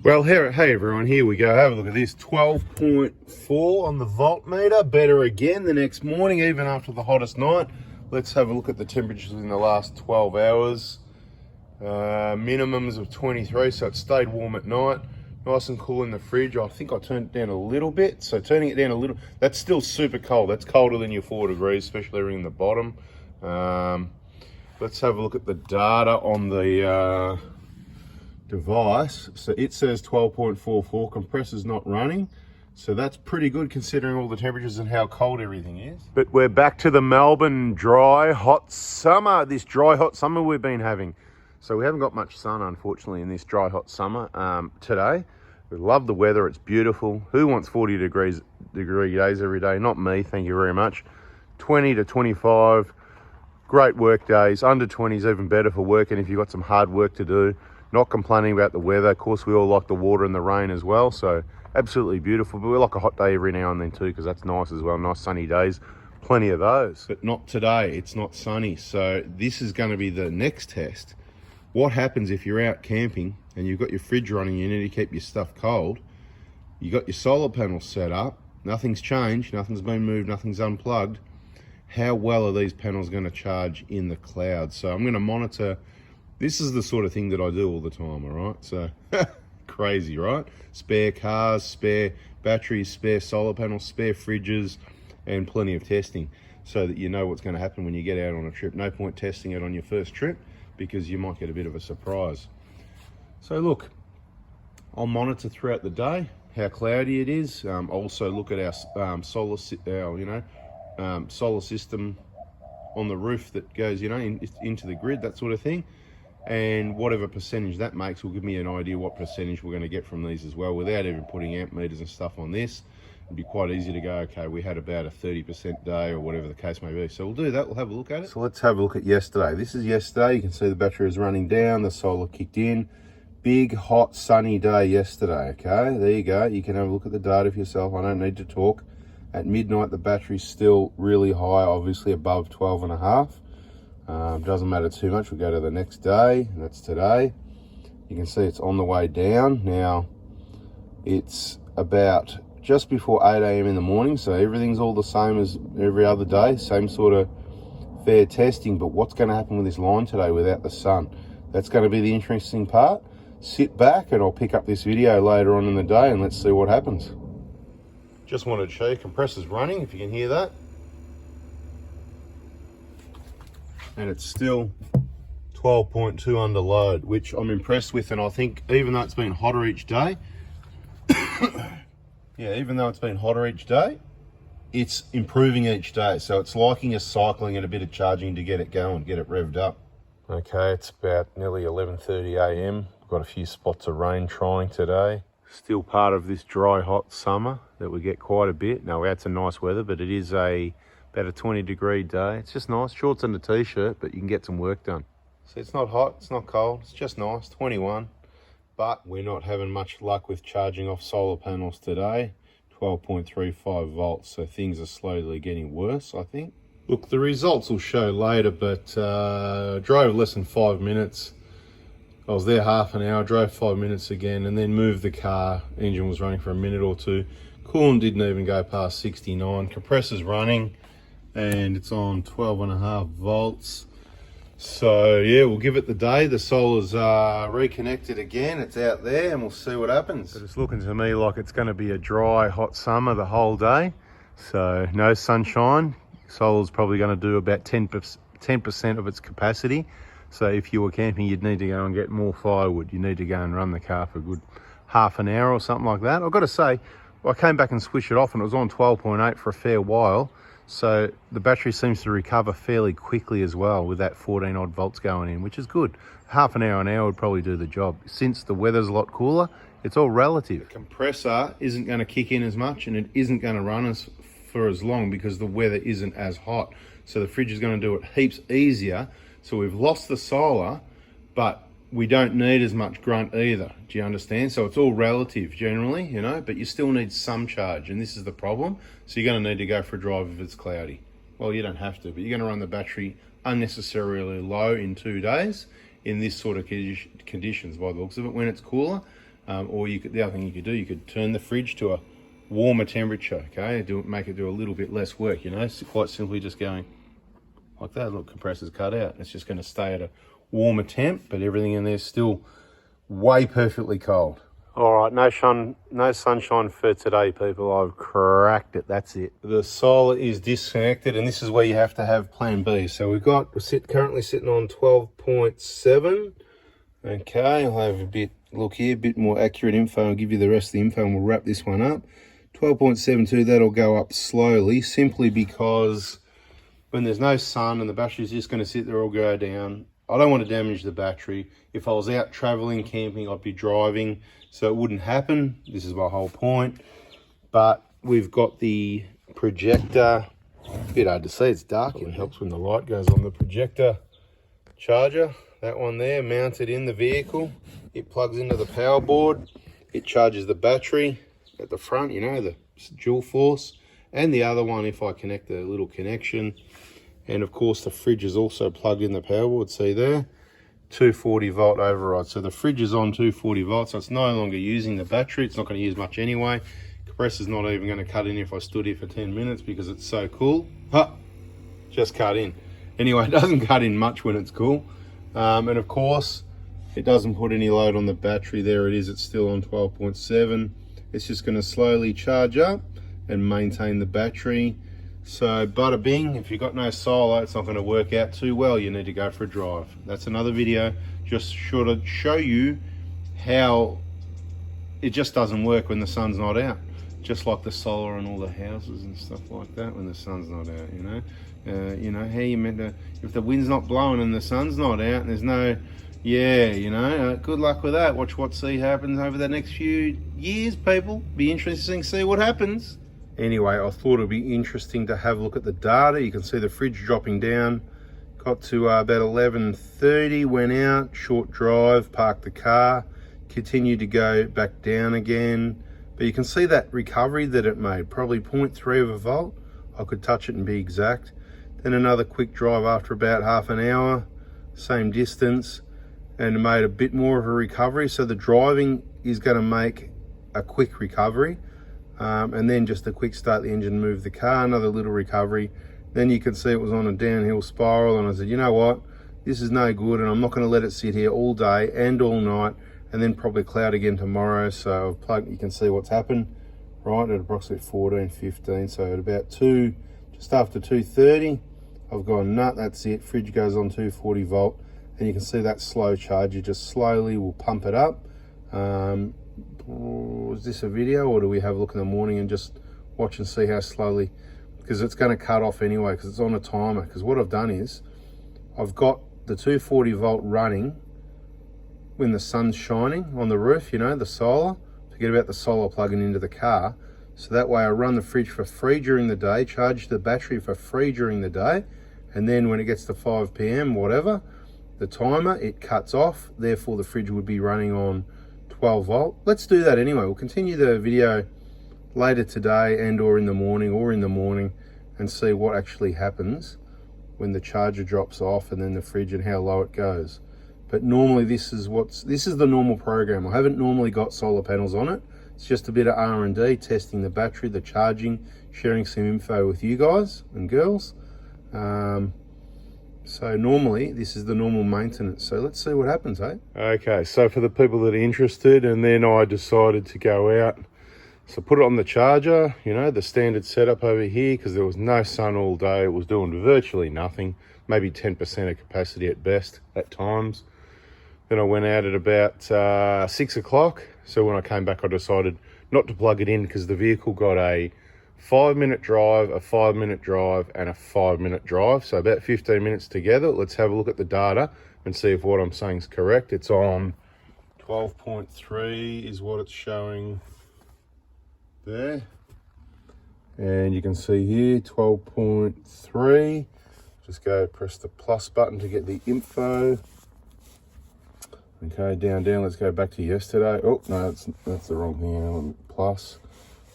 Well, hey everyone, here we go. Have a look at this. 12.4 on the voltmeter. Better again the next morning, even after the hottest night. Let's have a look at the temperatures in the last 12 hours. Minimums of 23, so it stayed warm at night. Nice and cool in the fridge. I think I turned it down a little bit. So turning it down a little, that's still super cold. That's colder than your 4 degrees, especially in the bottom. Let's have a look at the data on the device. So it says 12.44, compressor's not running, so that's pretty good considering all the temperatures and how cold everything is. But we're back to the Melbourne dry hot summer, this dry hot summer we've been having. So we haven't got much sun unfortunately in this dry hot summer today. We love the weather, it's beautiful. Who wants 40 degree days every day? Not me, thank you very much. 20 to 25 great work days. Under 20 is even better for working if you've got some hard work to do. Not complaining about the weather. Of course, we all like the water and the rain as well, so absolutely beautiful. But we like a hot day every now and then too, because that's nice as well. Nice sunny days, plenty of those. But not today, it's not sunny. So this is going to be the next test. What happens if you're out camping and you've got your fridge running, you need to keep your stuff cold. You got your solar panels set up, nothing's changed, nothing's been moved, nothing's unplugged. How well are these panels going to charge in the cloud? So I'm going to monitor. This is the sort of thing that I do all the time, all right? So, crazy, right? Spare cars, spare batteries, spare solar panels, spare fridges, and plenty of testing so that you know what's going to happen when you get out on a trip. No point testing it on your first trip because you might get a bit of a surprise. So look, I'll monitor throughout the day how cloudy it is. Also look at our solar system on the roof that goes, into the grid, that sort of thing. And whatever percentage that makes will give me an idea what percentage we're going to get from these as well, without even putting amp meters and stuff on this. It'd be quite easy to go, okay, we had about a 30% day or whatever the case may be. So we'll do that, we'll have a look at it. So let's have a look at yesterday. This is yesterday. You can see the battery is running down, the solar kicked in. Big, hot, sunny day yesterday, okay? There you go. You can have a look at the data for yourself. I don't need to talk. At midnight, the battery's still really high, obviously above 12.5. Doesn't matter too much. We'll go to the next day, and that's today. You can see it's on the way down. Now, it's about just before 8 a.m. in the morning, so everything's all the same as every other day. Same sort of fair testing, but what's going to happen with this line today without the sun? That's going to be the interesting part. Sit back, and I'll pick up this video later on in the day, and let's see what happens. Just wanted to show you, compressor's running, if you can hear that. And it's still 12.2 under load, which I'm impressed with. And I think even though it's been hotter each day, even though it's been hotter each day, it's improving each day. So it's liking a cycling and a bit of charging to get it going, get it revved up. Okay, it's about nearly 11:30 a.m. We've got a few spots of rain trying today. Still part of this dry, hot summer that we get quite a bit. Now we had some nice weather, but it is about a 20-degree day. It's just nice, shorts and a t-shirt, but you can get some work done. So it's not hot, it's not cold, it's just nice, 21. But we're not having much luck with charging off solar panels today. 12.35 volts, so things are slowly getting worse, I think. Look, the results will show later, but drove less than 5 minutes. I was there half an hour, drove 5 minutes again, and then moved the car. Engine was running for a minute or two. Coolant didn't even go past 69. Compressor's running, and it's on 12.5 volts. So yeah, we'll give it the day. The solar's reconnected again. It's out there, and we'll see what happens. But it's looking to me like it's going to be a dry, hot summer the whole day. So no sunshine. Solar's probably going to do about 10% of its capacity. So if you were camping, you'd need to go and get more firewood. You need to go and run the car for a good half an hour or something like that. I've got to say, I came back and switched it off and it was on 12.8 for a fair while. So the battery seems to recover fairly quickly as well with that 14 odd volts going in, which is good. Half an hour would probably do the job. Since the weather's a lot cooler, it's all relative. The compressor isn't going to kick in as much and it isn't going to run for as long because the weather isn't as hot. So the fridge is going to do it heaps easier. So we've lost the solar, but we don't need as much grunt either. Do you understand? So it's all relative generally, but you still need some charge, and this is the problem. So you're going to need to go for a drive if it's cloudy. Well, you don't have to, but you're going to run the battery unnecessarily low in 2 days in this sort of conditions by the looks of it. When it's cooler, Or the other thing you could do, you could turn the fridge to a warmer temperature, okay? Make it do a little bit less work, you know? It's quite simply just going like that. Look, compressor's cut out. It's just going to stay at a warmer temp, but everything in there is still way perfectly cold. All right, no sunshine for today, people. I've cracked it. That's it. The solar is disconnected, and this is where you have to have plan B. So we're currently sitting on 12.7. Okay, I'll have a bit more accurate info. I'll give you the rest of the info, and we'll wrap this one up. 12.72, that'll go up slowly, simply because when there's no sun and the battery's just going to sit there or go down, I don't want to damage the battery. If I was out traveling, camping, I'd be driving, so it wouldn't happen. This is my whole point. But we've got the projector. A bit hard to see, it's dark. It helps when the light goes on. The projector charger, that one there, mounted in the vehicle. It plugs into the power board. It charges the battery at the front, you know, the dual force. And the other one, if I connect the little connection. And of course the fridge is also plugged in the power board, see there, 240 volt override. So the fridge is on 240 volts, so it's no longer using the battery. It's not going to use much anyway. Compressor's not even going to cut in if I stood here for 10 minutes because it's so cool. Just cut in. Anyway, it doesn't cut in much when it's cool. And of course, it doesn't put any load on the battery. There it is, it's still on 12.7. It's just going to slowly charge up and maintain the battery. So bada bing, if you've got no solar, it's not going to work out too well. You need to go for a drive. That's another video, just sure to show you how it just doesn't work when the sun's not out. Just like the solar on all the houses and stuff like that when the sun's not out, you know. You know, how you meant to, if the wind's not blowing and the sun's not out and there's no, you know, good luck with that. Watch what happens over the next few years, people. Be interesting to see what happens. Anyway, I thought it'd be interesting to have a look at the data. You can see the fridge dropping down. Got to about 11:30, went out, short drive, parked the car, continued to go back down again. But you can see that recovery that it made, probably 0.3 of a volt. I could touch it and be exact. Then another quick drive after about half an hour, same distance, and it made a bit more of a recovery. So the driving is going to make a quick recovery. And then just a quick start the engine, move the car, another little recovery. Then you could see it was on a downhill spiral, and I said, you know what, this is no good, and I'm not going to let it sit here all day and all night, and then probably cloud again tomorrow. So I've plugged, you can see what's happened, right, at approximately 14:15. So at about just after 2:30, I've gone, nut, that's it, fridge goes on 240 volt, and you can see that slow charge. You just slowly will pump it up. Is this a video, or do we have a look in the morning and just watch and see how slowly, because it's going to cut off anyway because it's on a timer. Because what I've done is I've got the 240 volt running when the sun's shining on the roof, you know, the solar. Forget about the solar plugging into the car. So that way I run the fridge for free during the day, charge the battery for free during the day, and then when it gets to 5 PM, whatever, the timer, it cuts off. Therefore the fridge would be running on 12 volt. Let's do that anyway. We'll continue the video later today or in the morning and see what actually happens when the charger drops off and then the fridge and how low it goes. But normally this is the normal program. I haven't normally got solar panels on it. It's just a bit of R&D, testing the battery, the charging, sharing some info with you guys and girls. So normally this is the normal maintenance. So let's see what happens, eh? Okay, so for the people that are interested, and then I decided to go out. So put it on the charger, you know, the standard setup over here, because there was no sun all day. It was doing virtually nothing, maybe 10% of capacity at best at times. Then I went out at about 6 o'clock. So when I came back, I decided not to plug it in because the vehicle got a 5-minute drive, a 5-minute drive, and a 5-minute drive. So about 15 minutes together. Let's have a look at the data and see if what I'm saying is correct. It's on 12.3 is what it's showing there. And you can see here, 12.3. Just go press the plus button to get the info. Okay, down, let's go back to yesterday. Oh, no, that's the wrong thing. Plus,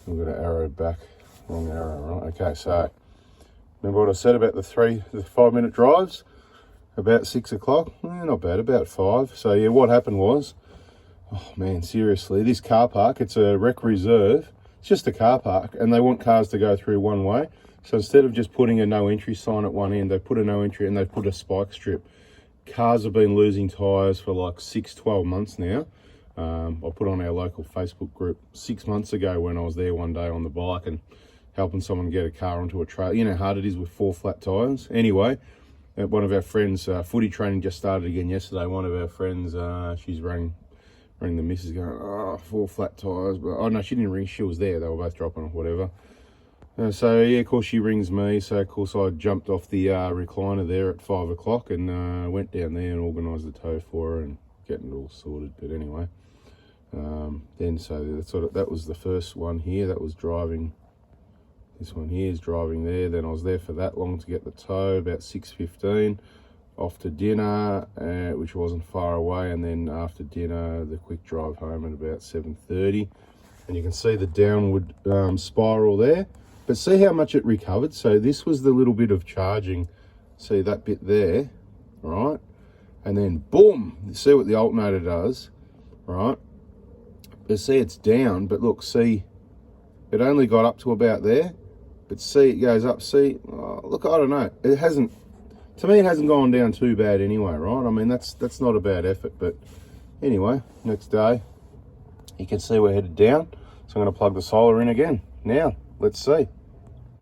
we've got an arrow back. Wrong arrow, right? Okay, so remember what I said about the 5-minute drives? About 6 o'clock? Not bad, about 5. So yeah, what happened was Oh man, seriously, this car park, it's a rec reserve. It's just a car park, and they want cars to go through one way. So instead of just putting a no entry sign at one end, they put a no entry and they put a spike strip. Cars have been losing tyres for like 6-12 months now. I put on our local Facebook group 6 months ago when I was there one day on the bike and helping someone get a car onto a trail. You know how hard it is with 4 flat tyres. Anyway, one of our friends, footy training just started again yesterday. One of our friends, she's rang the missus going, oh, 4 flat tyres. But oh no, she didn't ring. She was there. They were both dropping or whatever. So yeah, of course she rings me. So of course I jumped off the recliner there at 5 o'clock and went down there and organised the tow for her and getting it all sorted. But anyway, then so that was the first one here. That was driving. This one here is driving there. Then I was there for that long to get the tow. About 6:15, off to dinner, which wasn't far away. And then after dinner, the quick drive home at about 7:30. And you can see the downward spiral there. But see how much it recovered? So this was the little bit of charging. See that bit there, right? And then boom, you see what the alternator does, right? You see it's down, but look, see, it only got up to about there. But see, it goes up, see, oh, look, I don't know. It hasn't, to me, it hasn't gone down too bad anyway, right? I mean, that's not a bad effort, but anyway, next day, you can see we're headed down. So I'm gonna plug the solar in again. Now, let's see.